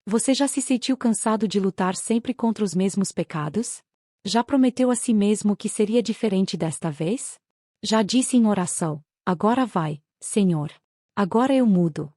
Você já se sentiu cansado de lutar sempre contra os mesmos pecados? Já prometeu a si mesmo que seria diferente desta vez? Já disse em oração: agora vai, Senhor. Agora eu mudo.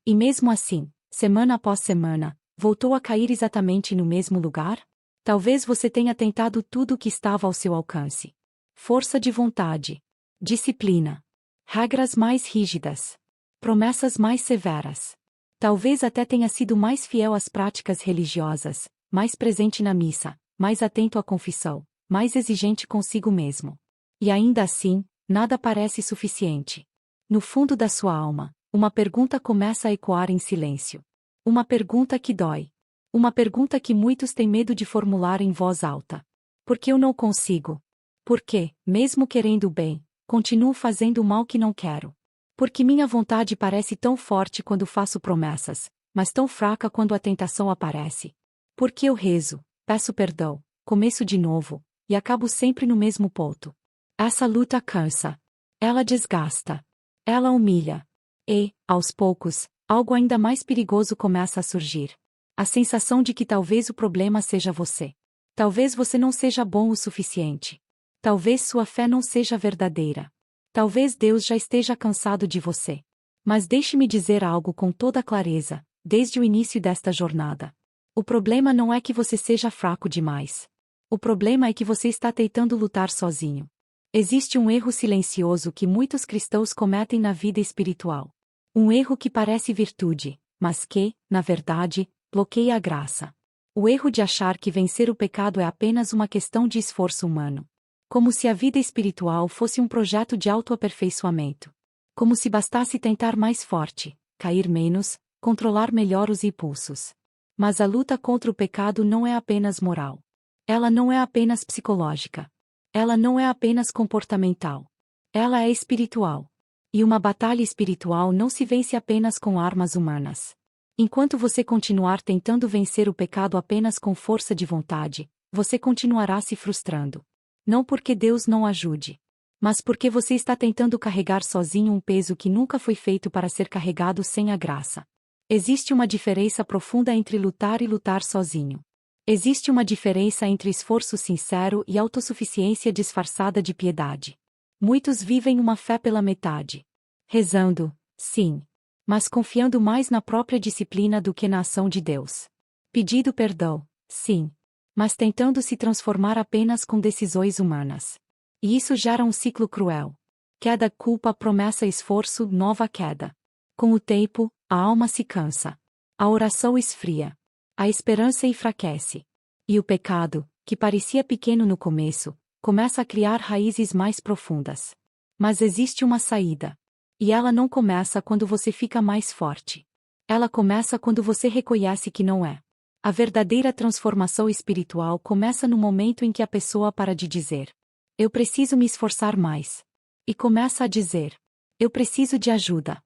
E mesmo assim, semana após semana, voltou a cair exatamente no mesmo lugar? Talvez você tenha tentado tudo o que estava ao seu alcance. Força de vontade, disciplina, regras mais rígidas, promessas mais severas. Talvez até tenha sido mais fiel às práticas religiosas, mais presente na missa, mais atento à confissão, mais exigente consigo mesmo. E ainda assim, nada parece suficiente. No fundo da sua alma, uma pergunta começa a ecoar em silêncio. Uma pergunta que dói. Uma pergunta que muitos têm medo de formular em voz alta. Por que eu não consigo? Por que, mesmo querendo o bem, continuo fazendo o mal que não quero? Porque minha vontade parece tão forte quando faço promessas, mas tão fraca quando a tentação aparece. Porque eu rezo, peço perdão, começo de novo, e acabo sempre no mesmo ponto. Essa luta cansa. Ela desgasta. Ela humilha. E, aos poucos, algo ainda mais perigoso começa a surgir. A sensação de que talvez o problema seja você. Talvez você não seja bom o suficiente. Talvez sua fé não seja verdadeira. Talvez Deus já esteja cansado de você. Mas deixe-me dizer algo com toda clareza, desde o início desta jornada. O problema não é que você seja fraco demais. O problema é que você está tentando lutar sozinho. Existe um erro silencioso que muitos cristãos cometem na vida espiritual. Um erro que parece virtude, mas que, na verdade, bloqueia a graça. O erro de achar que vencer o pecado é apenas uma questão de esforço humano. Como se a vida espiritual fosse um projeto de autoaperfeiçoamento. Como se bastasse tentar mais forte, cair menos, controlar melhor os impulsos. Mas a luta contra o pecado não é apenas moral. Ela não é apenas psicológica. Ela não é apenas comportamental. Ela é espiritual. E uma batalha espiritual não se vence apenas com armas humanas. Enquanto você continuar tentando vencer o pecado apenas com força de vontade, você continuará se frustrando. Não porque Deus não ajude, mas porque você está tentando carregar sozinho um peso que nunca foi feito para ser carregado sem a graça. Existe uma diferença profunda entre lutar e lutar sozinho. Existe uma diferença entre esforço sincero e autossuficiência disfarçada de piedade. Muitos vivem uma fé pela metade. Rezando, sim, mas confiando mais na própria disciplina do que na ação de Deus. Pedindo perdão, sim, mas tentando se transformar apenas com decisões humanas. E isso gera um ciclo cruel. Queda, culpa, promessa, esforço, nova queda. Com o tempo, a alma se cansa. A oração esfria. A esperança enfraquece. E o pecado, que parecia pequeno no começo, começa a criar raízes mais profundas. Mas existe uma saída. E ela não começa quando você fica mais forte. Ela começa quando você reconhece que não é. A verdadeira transformação espiritual começa no momento em que a pessoa para de dizer: eu preciso me esforçar mais. E começa a dizer: eu preciso de ajuda.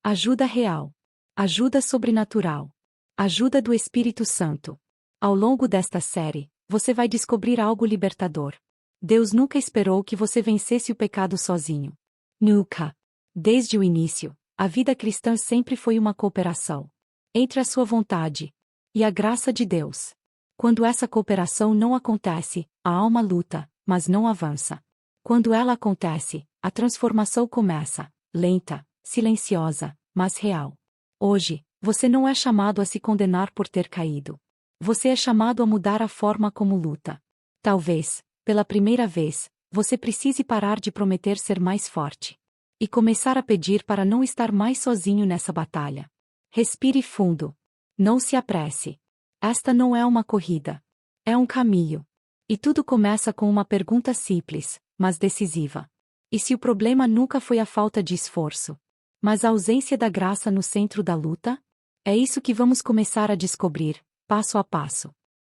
Ajuda real. Ajuda sobrenatural. Ajuda do Espírito Santo. Ao longo desta série, você vai descobrir algo libertador. Deus nunca esperou que você vencesse o pecado sozinho. Nunca. Desde o início, a vida cristã sempre foi uma cooperação entre a sua vontade e a graça de Deus. Quando essa cooperação não acontece, a alma luta, mas não avança. Quando ela acontece, a transformação começa, lenta, silenciosa, mas real. Hoje, você não é chamado a se condenar por ter caído. Você é chamado a mudar a forma como luta. Talvez, pela primeira vez, você precise parar de prometer ser mais forte. E começar a pedir para não estar mais sozinho nessa batalha. Respire fundo. Não se apresse. Esta não é uma corrida. É um caminho. E tudo começa com uma pergunta simples, mas decisiva. E se o problema nunca foi a falta de esforço, mas a ausência da graça no centro da luta? É isso que vamos começar a descobrir, passo a passo.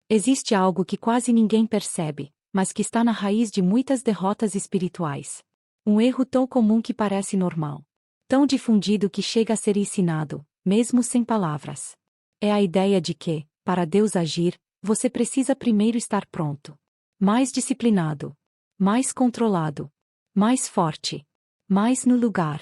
Existe algo que quase ninguém percebe, mas que está na raiz de muitas derrotas espirituais. Um erro tão comum que parece normal. Tão difundido que chega a ser ensinado, mesmo sem palavras. É a ideia de que, para Deus agir, você precisa primeiro estar pronto. Mais disciplinado. Mais controlado. Mais forte. Mais no lugar.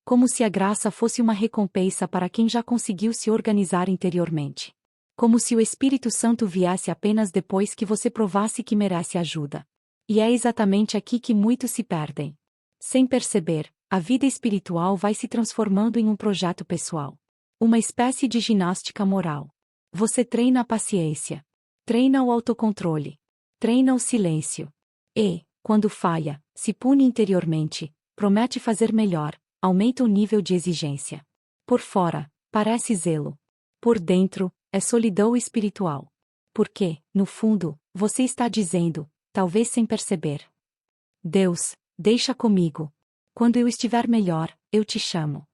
Como se a graça fosse uma recompensa para quem já conseguiu se organizar interiormente. Como se o Espírito Santo viesse apenas depois que você provasse que merece ajuda. E é exatamente aqui que muitos se perdem. Sem perceber, a vida espiritual vai se transformando em um projeto pessoal. Uma espécie de ginástica moral. Você treina a paciência. Treina o autocontrole. Treina o silêncio. E, quando falha, se pune interiormente, promete fazer melhor, aumenta o nível de exigência. Por fora, parece zelo. Por dentro, é solidão espiritual. Porque, no fundo, você está dizendo, talvez sem perceber: Deus, deixa comigo. Quando eu estiver melhor, eu te chamo.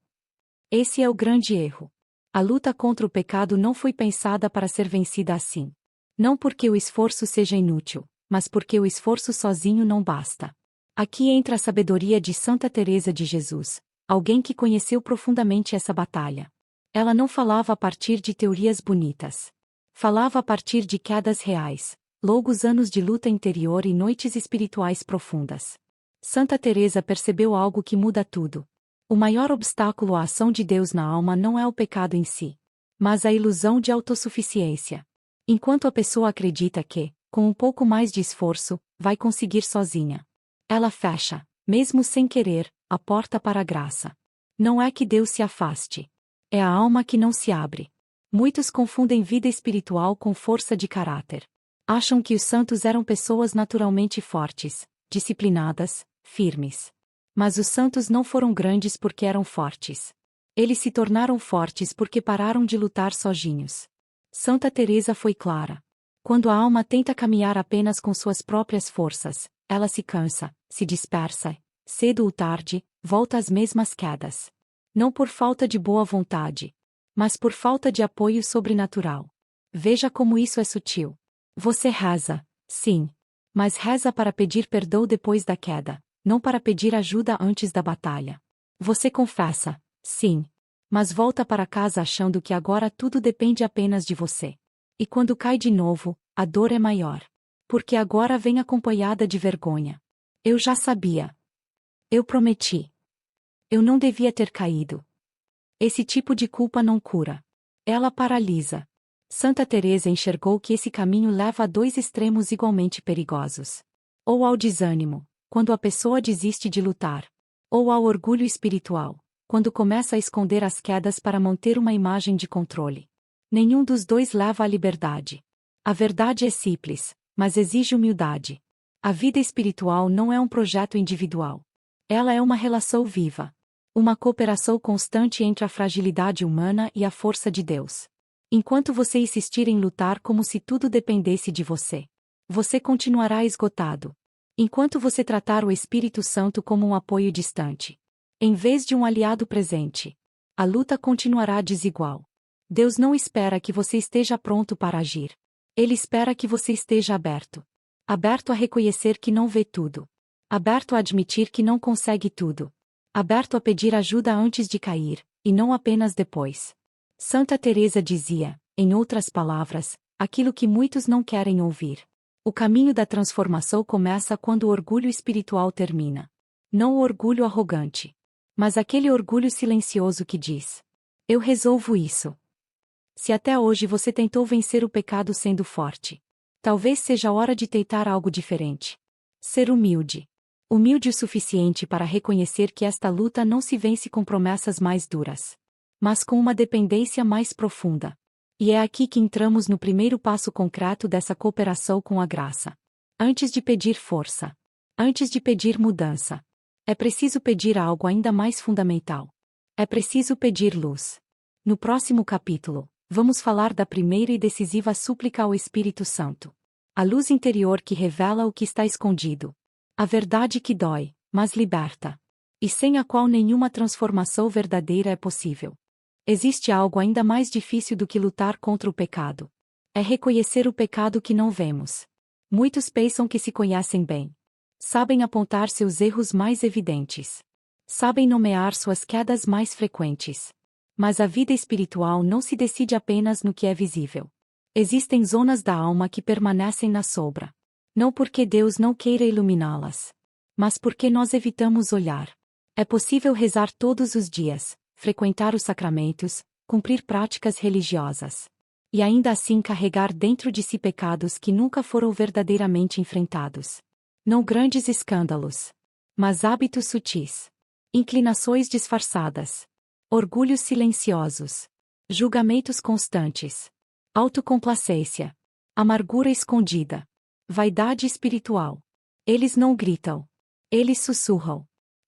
Esse é o grande erro. A luta contra o pecado não foi pensada para ser vencida assim. Não porque o esforço seja inútil, mas porque o esforço sozinho não basta. Aqui entra a sabedoria de Santa Teresa de Jesus, alguém que conheceu profundamente essa batalha. Ela não falava a partir de teorias bonitas. Falava a partir de quedas reais, longos anos de luta interior e noites espirituais profundas. Santa Teresa percebeu algo que muda tudo. O maior obstáculo à ação de Deus na alma não é o pecado em si, mas a ilusão de autossuficiência. Enquanto a pessoa acredita que, com um pouco mais de esforço, vai conseguir sozinha, ela fecha, mesmo sem querer, a porta para a graça. Não é que Deus se afaste. É a alma que não se abre. Muitos confundem vida espiritual com força de caráter. Acham que os santos eram pessoas naturalmente fortes, disciplinadas, firmes. Mas os santos não foram grandes porque eram fortes. Eles se tornaram fortes porque pararam de lutar sozinhos. Santa Teresa foi clara. Quando a alma tenta caminhar apenas com suas próprias forças, ela se cansa, se dispersa, cedo ou tarde, volta às mesmas quedas. Não por falta de boa vontade, mas por falta de apoio sobrenatural. Veja como isso é sutil. Você reza, sim, mas reza para pedir perdão depois da queda, não para pedir ajuda antes da batalha. Você confessa, sim, mas volta para casa achando que agora tudo depende apenas de você. E quando cai de novo, a dor é maior. Porque agora vem acompanhada de vergonha. Eu já sabia. Eu prometi. Eu não devia ter caído. Esse tipo de culpa não cura. Ela paralisa. Santa Teresa enxergou que esse caminho leva a dois extremos igualmente perigosos. Ou ao desânimo, quando a pessoa desiste de lutar. Ou ao orgulho espiritual, quando começa a esconder as quedas para manter uma imagem de controle. Nenhum dos dois leva à liberdade. A verdade é simples, mas exige humildade. A vida espiritual não é um projeto individual. Ela é uma relação viva. Uma cooperação constante entre a fragilidade humana e a força de Deus. Enquanto você insistir em lutar como se tudo dependesse de você, você continuará esgotado. Enquanto você tratar o Espírito Santo como um apoio distante, em vez de um aliado presente, a luta continuará desigual. Deus não espera que você esteja pronto para agir. Ele espera que você esteja aberto. Aberto a reconhecer que não vê tudo. Aberto a admitir que não consegue tudo. Aberto a pedir ajuda antes de cair, e não apenas depois. Santa Teresa dizia, em outras palavras, aquilo que muitos não querem ouvir. O caminho da transformação começa quando o orgulho espiritual termina. Não o orgulho arrogante, mas aquele orgulho silencioso que diz: eu resolvo isso. Se até hoje você tentou vencer o pecado sendo forte, talvez seja a hora de tentar algo diferente. Ser humilde. Humilde o suficiente para reconhecer que esta luta não se vence com promessas mais duras, mas com uma dependência mais profunda. E é aqui que entramos no primeiro passo concreto dessa cooperação com a graça. Antes de pedir força, antes de pedir mudança, é preciso pedir algo ainda mais fundamental. É preciso pedir luz. No próximo capítulo, vamos falar da primeira e decisiva súplica ao Espírito Santo. A luz interior que revela o que está escondido. A verdade que dói, mas liberta. E sem a qual nenhuma transformação verdadeira é possível. Existe algo ainda mais difícil do que lutar contra o pecado. É reconhecer o pecado que não vemos. Muitos pensam que se conhecem bem. Sabem apontar seus erros mais evidentes. Sabem nomear suas quedas mais frequentes. Mas a vida espiritual não se decide apenas no que é visível. Existem zonas da alma que permanecem na sombra. Não porque Deus não queira iluminá-las, mas porque nós evitamos olhar. É possível rezar todos os dias, frequentar os sacramentos, cumprir práticas religiosas. E ainda assim carregar dentro de si pecados que nunca foram verdadeiramente enfrentados. Não grandes escândalos, mas hábitos sutis. Inclinações disfarçadas. Orgulhos silenciosos. Julgamentos constantes. Autocomplacência. Amargura escondida. Vaidade espiritual. Eles não gritam. Eles sussurram.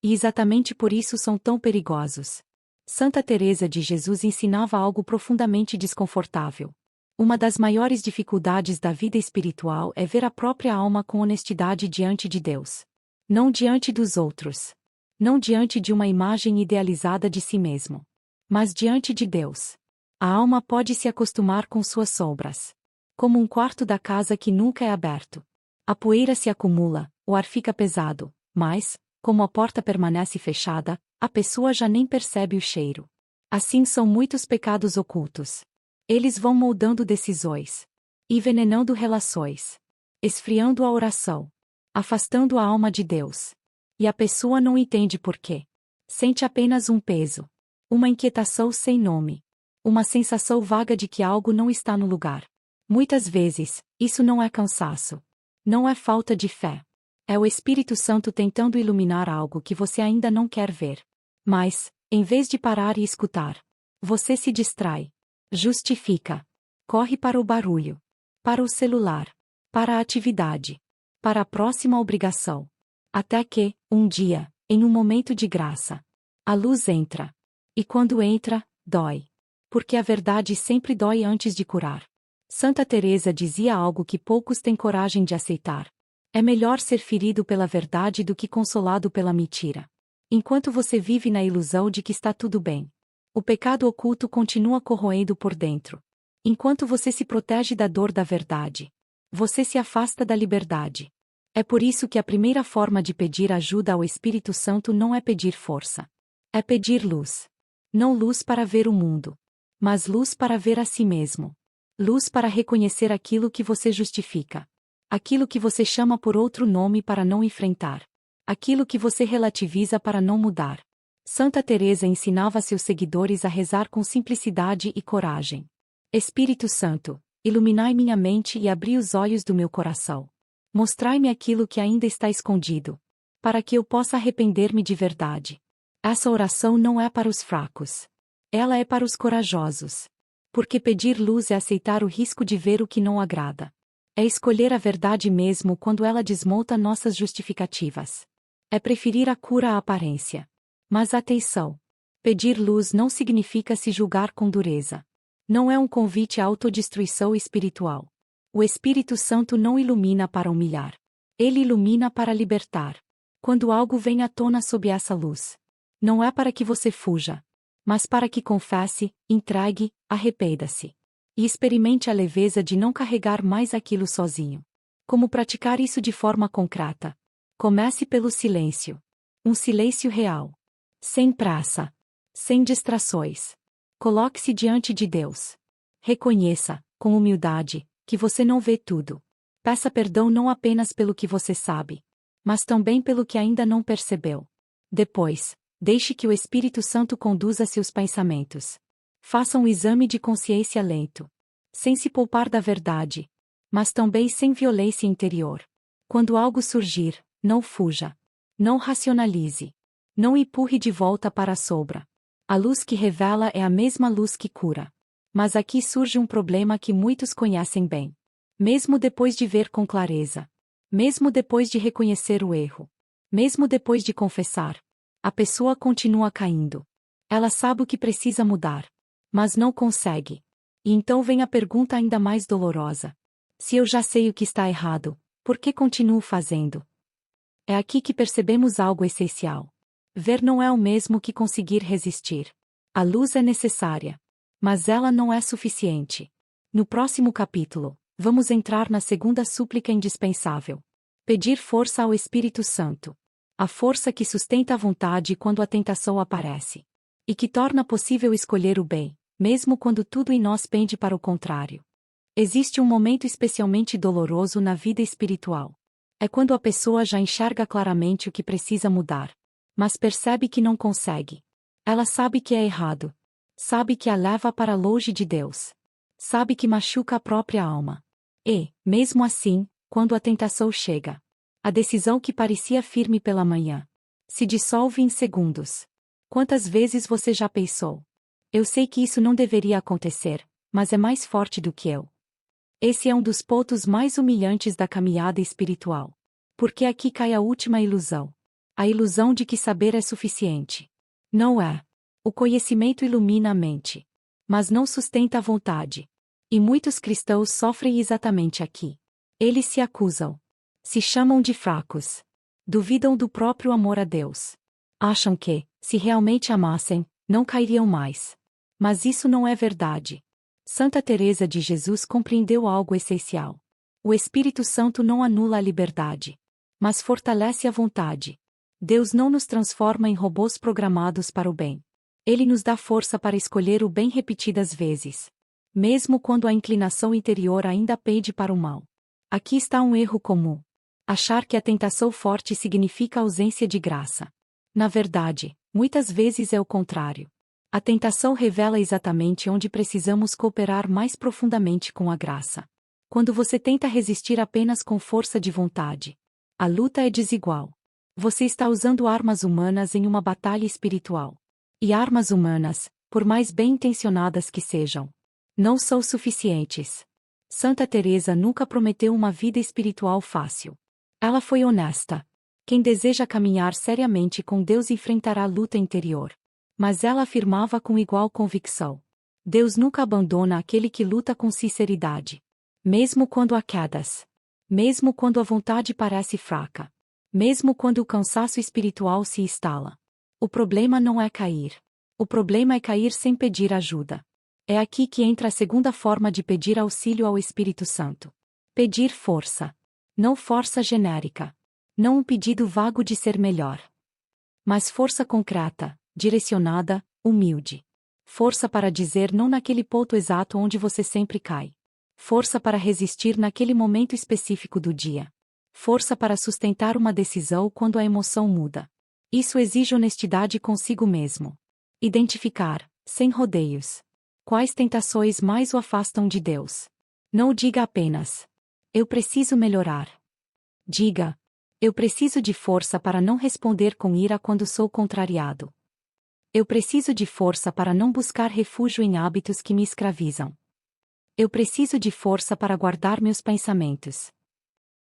E exatamente por isso são tão perigosos. Santa Teresa de Jesus ensinava algo profundamente desconfortável. Uma das maiores dificuldades da vida espiritual é ver a própria alma com honestidade diante de Deus. Não diante dos outros. Não diante de uma imagem idealizada de si mesmo. Mas diante de Deus. A alma pode se acostumar com suas sombras. Como um quarto da casa que nunca é aberto. A poeira se acumula, o ar fica pesado, mas, como a porta permanece fechada, a pessoa já nem percebe o cheiro. Assim são muitos pecados ocultos. Eles vão moldando decisões, envenenando relações, esfriando a oração, afastando a alma de Deus. E a pessoa não entende por quê. Sente apenas um peso, uma inquietação sem nome, uma sensação vaga de que algo não está no lugar. Muitas vezes, isso não é cansaço, não é falta de fé. É o Espírito Santo tentando iluminar algo que você ainda não quer ver. Mas, em vez de parar e escutar, você se distrai. Justifica. Corre para o barulho. Para o celular. Para a atividade. Para a próxima obrigação. Até que, um dia, em um momento de graça, a luz entra. E quando entra, dói. Porque a verdade sempre dói antes de curar. Santa Teresa dizia algo que poucos têm coragem de aceitar. É melhor ser ferido pela verdade do que consolado pela mentira. Enquanto você vive na ilusão de que está tudo bem, o pecado oculto continua corroendo por dentro. Enquanto você se protege da dor da verdade, você se afasta da liberdade. É por isso que a primeira forma de pedir ajuda ao Espírito Santo não é pedir força. É pedir luz. Não luz para ver o mundo, mas luz para ver a si mesmo. Luz para reconhecer aquilo que você justifica. Aquilo que você chama por outro nome para não enfrentar. Aquilo que você relativiza para não mudar. Santa Teresa ensinava seus seguidores a rezar com simplicidade e coragem. Espírito Santo, iluminai minha mente e abri os olhos do meu coração. Mostrai-me aquilo que ainda está escondido, para que eu possa arrepender-me de verdade. Essa oração não é para os fracos. Ela é para os corajosos. Porque pedir luz é aceitar o risco de ver o que não agrada. É escolher a verdade mesmo quando ela desmonta nossas justificativas. É preferir a cura à aparência. Mas atenção! Pedir luz não significa se julgar com dureza. Não é um convite à autodestruição espiritual. O Espírito Santo não ilumina para humilhar. Ele ilumina para libertar. Quando algo vem à tona sob essa luz, não é para que você fuja, mas para que confesse, entregue, arrependa-se. E experimente a leveza de não carregar mais aquilo sozinho. Como praticar isso de forma concreta? Comece pelo silêncio. Um silêncio real. Sem pressa. Sem distrações. Coloque-se diante de Deus. Reconheça, com humildade, que você não vê tudo. Peça perdão não apenas pelo que você sabe, mas também pelo que ainda não percebeu. Depois, deixe que o Espírito Santo conduza seus pensamentos. Faça um exame de consciência lento. Sem se poupar da verdade, mas também sem violência interior. Quando algo surgir, não fuja. Não racionalize. Não empurre de volta para a sombra. A luz que revela é a mesma luz que cura. Mas aqui surge um problema que muitos conhecem bem. Mesmo depois de ver com clareza. Mesmo depois de reconhecer o erro. Mesmo depois de confessar. A pessoa continua caindo. Ela sabe o que precisa mudar. Mas não consegue. E então vem a pergunta ainda mais dolorosa. Se eu já sei o que está errado, por que continuo fazendo? É aqui que percebemos algo essencial. Ver não é o mesmo que conseguir resistir. A luz é necessária. Mas ela não é suficiente. No próximo capítulo, vamos entrar na segunda súplica indispensável. Pedir força ao Espírito Santo. A força que sustenta a vontade quando a tentação aparece. E que torna possível escolher o bem, mesmo quando tudo em nós pende para o contrário. Existe um momento especialmente doloroso na vida espiritual. É quando a pessoa já enxerga claramente o que precisa mudar. mas percebe que não consegue. Ela sabe que é errado. Sabe que a leva para longe de Deus. Sabe que machuca a própria alma. E, mesmo assim, quando a tentação chega, a decisão que parecia firme pela manhã se dissolve em segundos. Quantas vezes você já pensou? Eu sei que isso não deveria acontecer, mas é mais forte do que eu. Esse é um dos pontos mais humilhantes da caminhada espiritual. Porque aqui cai a última ilusão. A ilusão de que saber é suficiente. Não é. O conhecimento ilumina a mente, mas não sustenta a vontade. E muitos cristãos sofrem exatamente aqui. Eles se acusam. Se chamam de fracos. Duvidam do próprio amor a Deus. Acham que, se realmente amassem, não cairiam mais. Mas isso não é verdade. Santa Teresa de Jesus compreendeu algo essencial. O Espírito Santo não anula a liberdade, mas fortalece a vontade. Deus não nos transforma em robôs programados para o bem. Ele nos dá força para escolher o bem repetidas vezes, mesmo quando a inclinação interior ainda pende para o mal. Aqui está um erro comum. Achar que a tentação forte significa ausência de graça. Na verdade, muitas vezes é o contrário. A tentação revela exatamente onde precisamos cooperar mais profundamente com a graça. Quando você tenta resistir apenas com força de vontade, a luta é desigual. Você está usando armas humanas em uma batalha espiritual. E armas humanas, por mais bem-intencionadas que sejam, não são suficientes. Santa Teresa nunca prometeu uma vida espiritual fácil. Ela foi honesta. Quem deseja caminhar seriamente com Deus enfrentará a luta interior. Mas ela afirmava com igual convicção: Deus nunca abandona aquele que luta com sinceridade. Mesmo quando há quedas. Mesmo quando a vontade parece fraca. Mesmo quando o cansaço espiritual se instala. O problema não é cair. O problema é cair sem pedir ajuda. É aqui que entra a segunda forma de pedir auxílio ao Espírito Santo. Pedir força. Não força genérica. Não um pedido vago de ser melhor. Mas força concreta, direcionada, humilde. Força para dizer não naquele ponto exato onde você sempre cai. Força para resistir naquele momento específico do dia. Força para sustentar uma decisão quando a emoção muda. Isso exige honestidade consigo mesmo. Identificar, sem rodeios, quais tentações mais o afastam de Deus. Não diga apenas: eu preciso melhorar. Diga: eu preciso de força para não responder com ira quando sou contrariado. Eu preciso de força para não buscar refúgio em hábitos que me escravizam. Eu preciso de força para guardar meus pensamentos.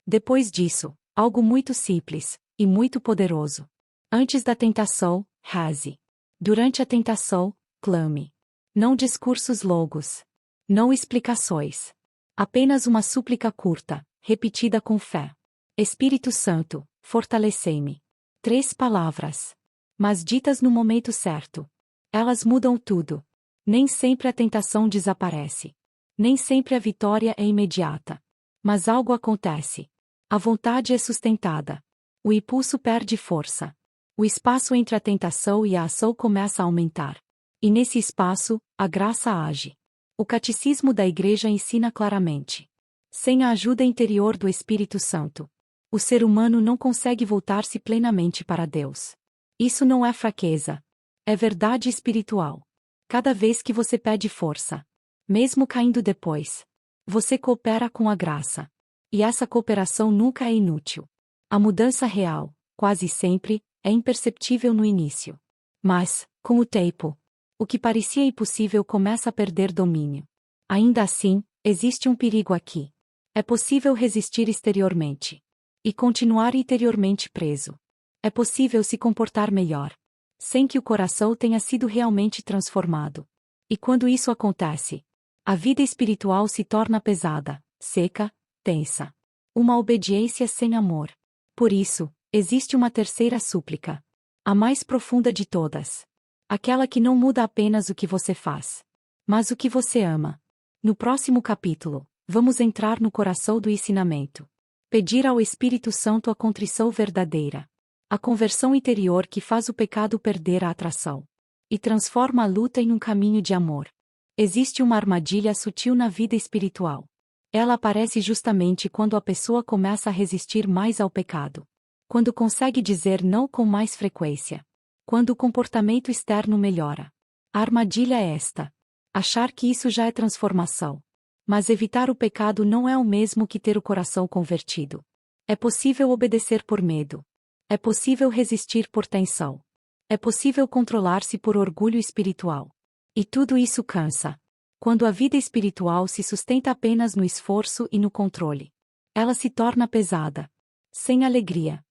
Depois disso, algo muito simples e muito poderoso. Antes da tentação, reze. Durante a tentação, clame. Não discursos longos. Não explicações. Apenas uma súplica curta, repetida com fé. Espírito Santo, fortalecei-me. 3 palavras. Mas ditas no momento certo. Elas mudam tudo. Nem sempre a tentação desaparece. Nem sempre a vitória é imediata. Mas algo acontece. A vontade é sustentada. O impulso perde força. O espaço entre a tentação e a ação começa a aumentar. E nesse espaço, a graça age. O Catecismo da Igreja ensina claramente: sem a ajuda interior do Espírito Santo, o ser humano não consegue voltar-se plenamente para Deus. Isso não é fraqueza. É verdade espiritual. Cada vez que você pede força, mesmo caindo depois, você coopera com a graça. E essa cooperação nunca é inútil. A mudança real, quase sempre, é imperceptível no início. Mas, com o tempo, o que parecia impossível começa a perder domínio. Ainda assim, existe um perigo aqui. É possível resistir exteriormente e continuar interiormente preso. É possível se comportar melhor, sem que o coração tenha sido realmente transformado. E quando isso acontece, a vida espiritual se torna pesada, seca, tensa. Uma obediência sem amor. Por isso, existe uma terceira súplica. A mais profunda de todas. Aquela que não muda apenas o que você faz, mas o que você ama. No próximo capítulo, vamos entrar no coração do ensinamento. Pedir ao Espírito Santo a contrição verdadeira. A conversão interior que faz o pecado perder a atração. E transforma a luta em um caminho de amor. Existe uma armadilha sutil na vida espiritual. Ela aparece justamente quando a pessoa começa a resistir mais ao pecado. Quando consegue dizer não com mais frequência. Quando o comportamento externo melhora. A armadilha é esta: achar que isso já é transformação. Mas evitar o pecado não é o mesmo que ter o coração convertido. É possível obedecer por medo. É possível resistir por tensão. É possível controlar-se por orgulho espiritual. E tudo isso cansa. Quando a vida espiritual se sustenta apenas no esforço e no controle, ela se torna pesada. Sem alegria.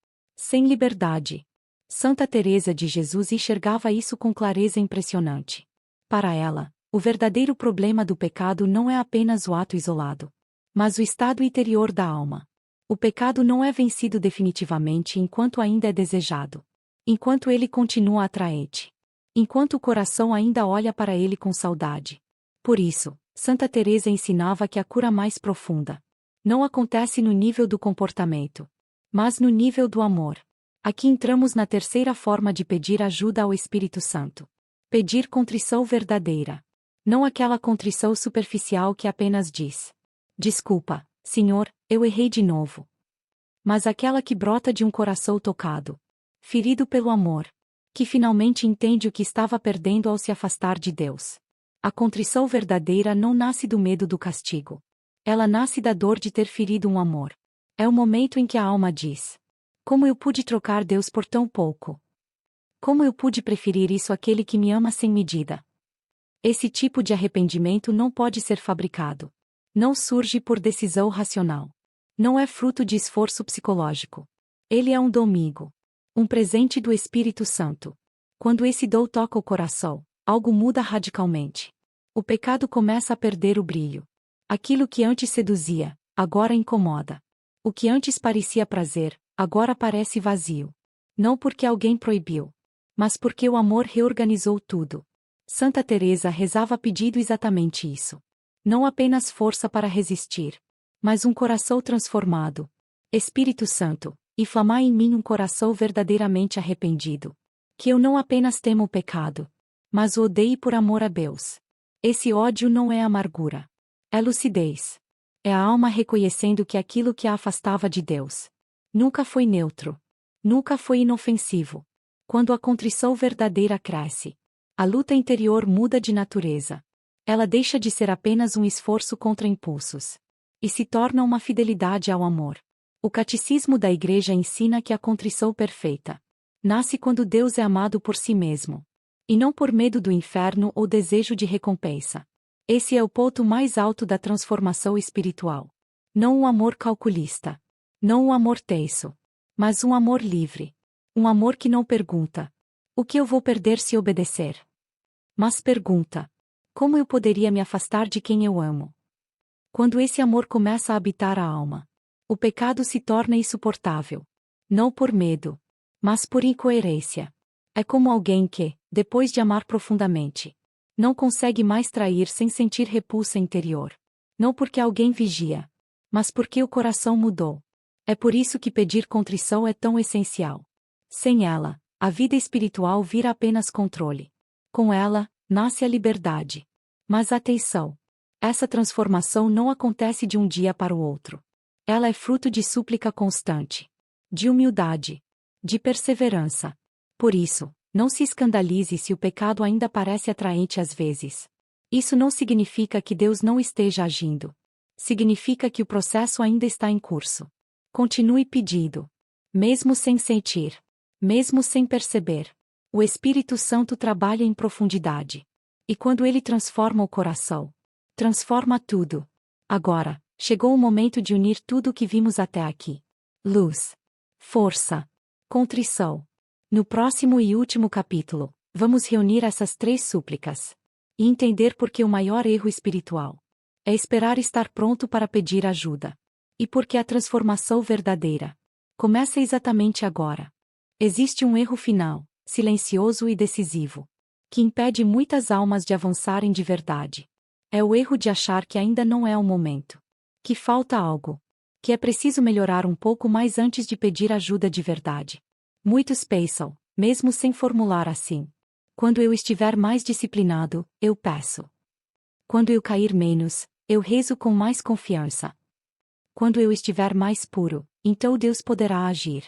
Sem liberdade. Santa Teresa de Jesus enxergava isso com clareza impressionante. Para ela, o verdadeiro problema do pecado não é apenas o ato isolado, mas o estado interior da alma. O pecado não é vencido definitivamente enquanto ainda é desejado. Enquanto ele continua atraente. Enquanto o coração ainda olha para ele com saudade. Por isso, Santa Teresa ensinava que a cura mais profunda não acontece no nível do comportamento, mas no nível do amor. Aqui entramos na terceira forma de pedir ajuda ao Espírito Santo. Pedir contrição verdadeira. Não aquela contrição superficial que apenas diz: desculpa, Senhor, eu errei de novo. Mas aquela que brota de um coração tocado, ferido pelo amor, que finalmente entende o que estava perdendo ao se afastar de Deus. A contrição verdadeira não nasce do medo do castigo. Ela nasce da dor de ter ferido um amor. É o momento em que a alma diz: como eu pude trocar Deus por tão pouco? Como eu pude preferir isso àquele que me ama sem medida? Esse tipo de arrependimento não pode ser fabricado. Não surge por decisão racional. Não é fruto de esforço psicológico. Ele é um domingo. Um presente do Espírito Santo. Quando esse dom toca o coração, algo muda radicalmente. O pecado começa a perder o brilho. Aquilo que antes seduzia, agora incomoda. O que antes parecia prazer, agora parece vazio. Não porque alguém proibiu, mas porque o amor reorganizou tudo. Santa Teresa rezava pedindo exatamente isso. Não apenas força para resistir, mas um coração transformado. Espírito Santo, inflamai em mim um coração verdadeiramente arrependido. Que eu não apenas temo o pecado, mas o odeie por amor a Deus. Esse ódio não é amargura. É lucidez. É a alma reconhecendo que aquilo que a afastava de Deus nunca foi neutro. Nunca foi inofensivo. Quando a contrição verdadeira cresce, a luta interior muda de natureza. Ela deixa de ser apenas um esforço contra impulsos e se torna uma fidelidade ao amor. O Catecismo da Igreja ensina que a contrição perfeita nasce quando Deus é amado por si mesmo, e não por medo do inferno ou desejo de recompensa. Esse é o ponto mais alto da transformação espiritual. Não um amor calculista. Não um amor tenso. Mas um amor livre. Um amor que não pergunta: o que eu vou perder se obedecer? Mas pergunta: como eu poderia me afastar de quem eu amo? Quando esse amor começa a habitar a alma, o pecado se torna insuportável. Não por medo, mas por incoerência. É como alguém que, depois de amar profundamente, não consegue mais trair sem sentir repulsa interior. Não porque alguém vigia, mas porque o coração mudou. É por isso que pedir contrição é tão essencial. Sem ela, a vida espiritual vira apenas controle. Com ela, nasce a liberdade. Mas atenção! Essa transformação não acontece de um dia para o outro. Ela é fruto de súplica constante, de humildade, de perseverança. Por isso, não se escandalize se o pecado ainda parece atraente às vezes. Isso não significa que Deus não esteja agindo. Significa que o processo ainda está em curso. Continue pedindo. Mesmo sem sentir. Mesmo sem perceber. O Espírito Santo trabalha em profundidade. E quando ele transforma o coração, transforma tudo. Agora, chegou o momento de unir tudo o que vimos até aqui. Luz. Força. Contrição. No próximo e último capítulo, vamos reunir essas 3 súplicas. E entender por que o maior erro espiritual é esperar estar pronto para pedir ajuda. E porque a transformação verdadeira começa exatamente agora. Existe um erro final, silencioso e decisivo, que impede muitas almas de avançarem de verdade. É o erro de achar que ainda não é o momento. Que falta algo. Que é preciso melhorar um pouco mais antes de pedir ajuda de verdade. Muitos pensam, mesmo sem formular assim: quando eu estiver mais disciplinado, eu peço. Quando eu cair menos, eu rezo com mais confiança. Quando eu estiver mais puro, então Deus poderá agir.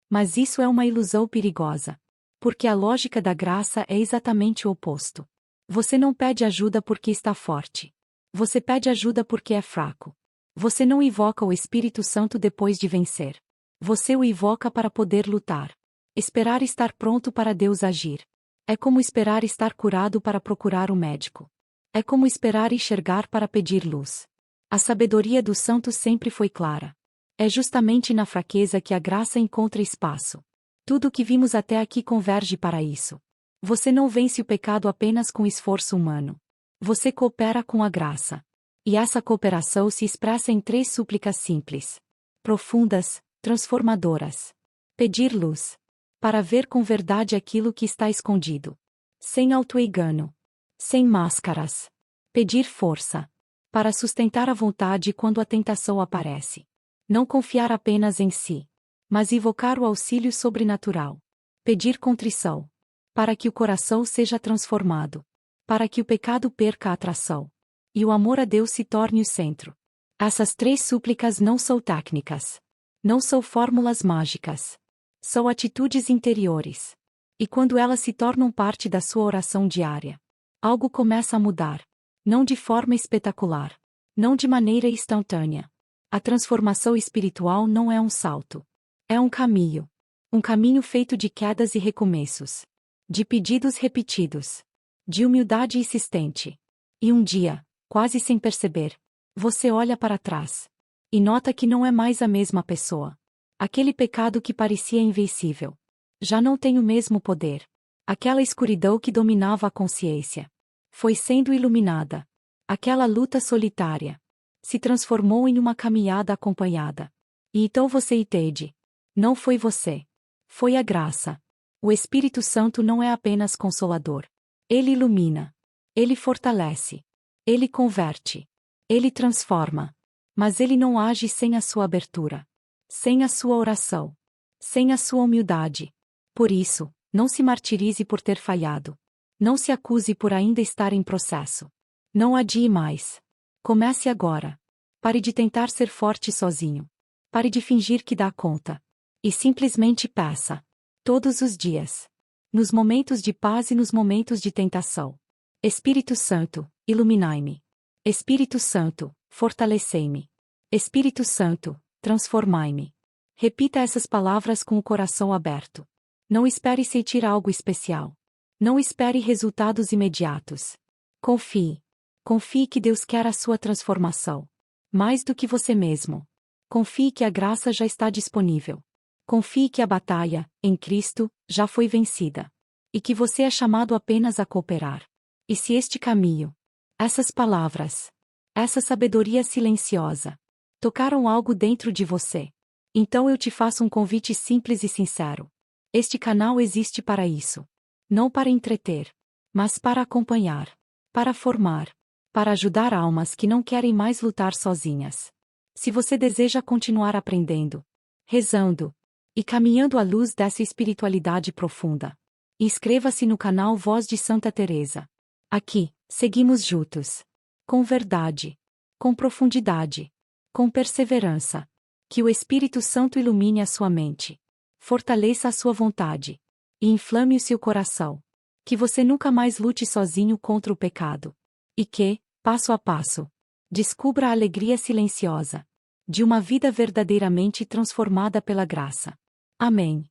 Mas isso é uma ilusão perigosa. Porque a lógica da graça é exatamente o oposto. Você não pede ajuda porque está forte. Você pede ajuda porque é fraco. Você não invoca o Espírito Santo depois de vencer. Você o invoca para poder lutar. Esperar estar pronto para Deus agir. É como esperar estar curado para procurar um médico. É como esperar enxergar para pedir luz. A sabedoria dos santos sempre foi clara. É justamente na fraqueza que a graça encontra espaço. Tudo o que vimos até aqui converge para isso. Você não vence o pecado apenas com esforço humano. Você coopera com a graça. E essa cooperação se expressa em 3 súplicas simples, profundas, transformadoras. Pedir luz. Para ver com verdade aquilo que está escondido. Sem autoengano. Sem máscaras. Pedir força. Para sustentar a vontade quando a tentação aparece. Não confiar apenas em si, mas invocar o auxílio sobrenatural. Pedir contrição. Para que o coração seja transformado. Para que o pecado perca a atração. E o amor a Deus se torne o centro. Essas 3 súplicas não são técnicas. Não são fórmulas mágicas. São atitudes interiores. E quando elas se tornam parte da sua oração diária, algo começa a mudar. Não de forma espetacular. Não de maneira instantânea. A transformação espiritual não é um salto. É um caminho. Um caminho feito de quedas e recomeços. De pedidos repetidos. De humildade insistente. E um dia, quase sem perceber, você olha para trás. E nota que não é mais a mesma pessoa. Aquele pecado que parecia invencível. Já não tem o mesmo poder. Aquela escuridão que dominava a consciência. Foi sendo iluminada. Aquela luta solitária. Se transformou em uma caminhada acompanhada. E então você entende. Não foi você. Foi a graça. O Espírito Santo não é apenas consolador. Ele ilumina. Ele fortalece. Ele converte. Ele transforma. Mas ele não age sem a sua abertura. Sem a sua oração. Sem a sua humildade. Por isso, não se martirize por ter falhado. Não se acuse por ainda estar em processo. Não adie mais. Comece agora. Pare de tentar ser forte sozinho. Pare de fingir que dá conta. E simplesmente peça. Todos os dias. Nos momentos de paz e nos momentos de tentação. Espírito Santo, iluminai-me. Espírito Santo, fortalecei-me. Espírito Santo, transformai-me. Repita essas palavras com o coração aberto. Não espere sentir algo especial. Não espere resultados imediatos. Confie. Confie que Deus quer a sua transformação. Mais do que você mesmo. Confie que a graça já está disponível. Confie que a batalha, em Cristo, já foi vencida. E que você é chamado apenas a cooperar. E se este caminho, essas palavras, essa sabedoria silenciosa, tocaram algo dentro de você, então eu te faço um convite simples e sincero. Este canal existe para isso. Não para entreter, mas para acompanhar, para formar, para ajudar almas que não querem mais lutar sozinhas. Se você deseja continuar aprendendo, rezando e caminhando à luz dessa espiritualidade profunda, inscreva-se no canal Voz de Santa Teresa. Aqui, seguimos juntos. Com verdade. Com profundidade. Com perseverança. Que o Espírito Santo ilumine a sua mente. Fortaleça a sua vontade. E inflame o seu coração. Que você nunca mais lute sozinho contra o pecado. E que, passo a passo, descubra a alegria silenciosa de uma vida verdadeiramente transformada pela graça. Amém.